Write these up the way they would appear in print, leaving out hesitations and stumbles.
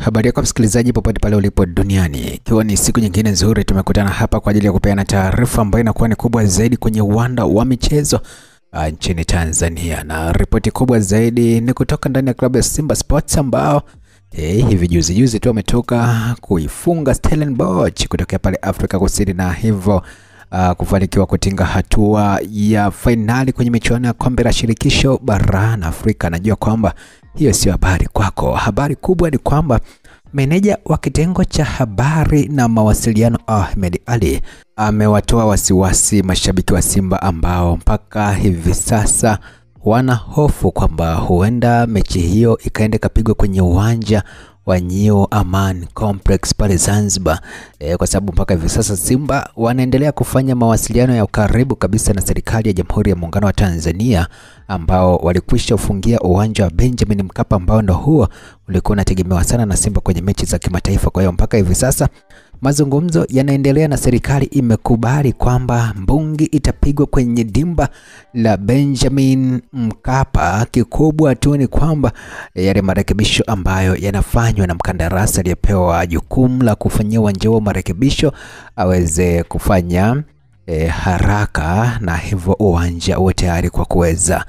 Habari yako msikilizaji popote pale ulipo duniani. Ikiwa ni siku nyingine nzuri tumekutana hapa kwa ajili ya kupeana taarifa ambayo inakuwa ni kubwa zaidi kwenye uwanda wa michezo nchini Tanzania. Na ripoti kubwa zaidi ni kutoka ndani ya klabu ya Simba Sports ambao hivi juzi tu wametoka kuifunga Stellenbosch kutokea pale Afrika Kusini na hivyo kufanikiwa kutinga hatua ya finali kwenye michuano ya kombe la shirikisho barani Afrika. Najua kwamba hiyo sio habari kwako. Habari kubwa ni kwamba meneja wa kitengo cha habari na mawasiliano Ahmed Ally amewatoa wasiwasi mashabiki wa Simba ambao mpaka hivi sasa wana hofu kwamba huenda mechi hiyo ikaenda kapigwa kwenye uwanja wa New Aman Complex pale Zanzibar, kwa sababu mpaka hivi sasa Simba wanaendelea kufanya mawasiliano ya karibu kabisa na serikali ya Jamhuri ya Muungano wa Tanzania ambao walikwisha ufungia uwanja wa Benjamin Mkapa ambao ndo huo ulikuwa unategemewa sana na Simba kwenye mechi za kimataifa. Kwa hiyo mpaka hivi sasa mazungumzo yanaendelea na serikali imekubali kwamba mbungi itapigwa kwenye dimba la Benjamin Mkapa. Kikubwa tu ni kwamba yale marekebisho ambayo yanafanywa na mkandarasi aliyepewa jukumu la kufanyia uwanja wa marekebisho aweze kufanya haraka na hivyo uwanja uwe tayari kwa kuweza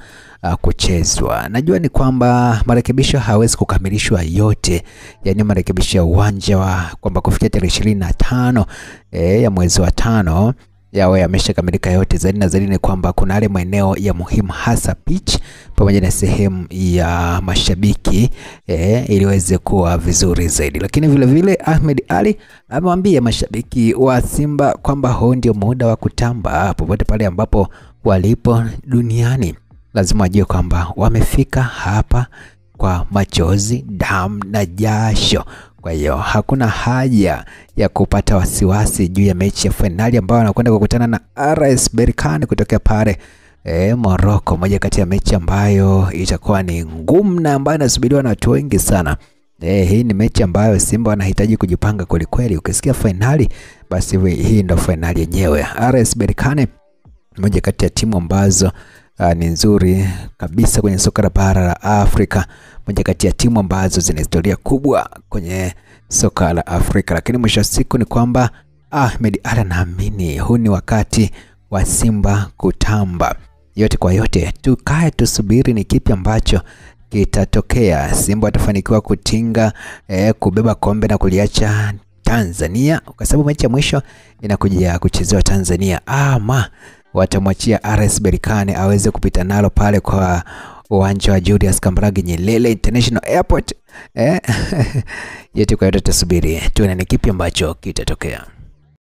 kuchezwa. Najua ni kwamba marekebisho hawezi kukamilishwa yote, yani marekebisho ya uwanja wa kwamba kufikia tarehe 25 ya mwezi wa 5 yawe yameshakamilika yote. Zaidi na zaidi ni kwamba kuna yale maeneo ya muhimu hasa pitch pamoja na sehemu ya mashabiki iliweze kuwa vizuri zaidi. Lakini vile vile Ahmed Ally amemwambia mashabiki wa Simba kwamba huu ndio muda wa kutamba popote pale ambapo walipo duniani. Lazima wajue kwamba wamefika hapa kwa machozi, damu na jasho. Kwa hiyo hakuna haja ya kupata wasiwasi juu ya mechi ya finali ambayo wanakwenda kukutana na RS Berkane kutokea pale Morocco, moja kati ya mechi ambayo itakuwa ni ngumu na ambayo inasubiriwa na watu wengi sana. Hii ni mechi ambayo Simba wanahitaji kujipanga kweli kweli. Ukisikia finali basi hii ndio finali yenyewe. RS Berkane moja kati ya timu ambazo ni nzuri kabisa kwenye soka la bara la Afrika, moja kati ya timu ambazo zina historia kubwa kwenye soka la Afrika. Lakini mwisho wa siku ni kwamba Ahmed Ally anaamini huu ni wakati wa Simba kutamba. Yote kwa yote tukae tusubiri ni kipi ambacho kitatokea. Simba watafanikiwa kutinga kubeba kombe na kuliacha Tanzania, kwa sababu mechi ya mwisho inakuja kuchezewa Tanzania, ama watamwachia RS Berkane aweze kupita nalo pale kwa uwanja wa Julius Kambarage Nyerere International Airport. Yote kwa yote tusubiri tuone ni kipi ambacho kitatokea.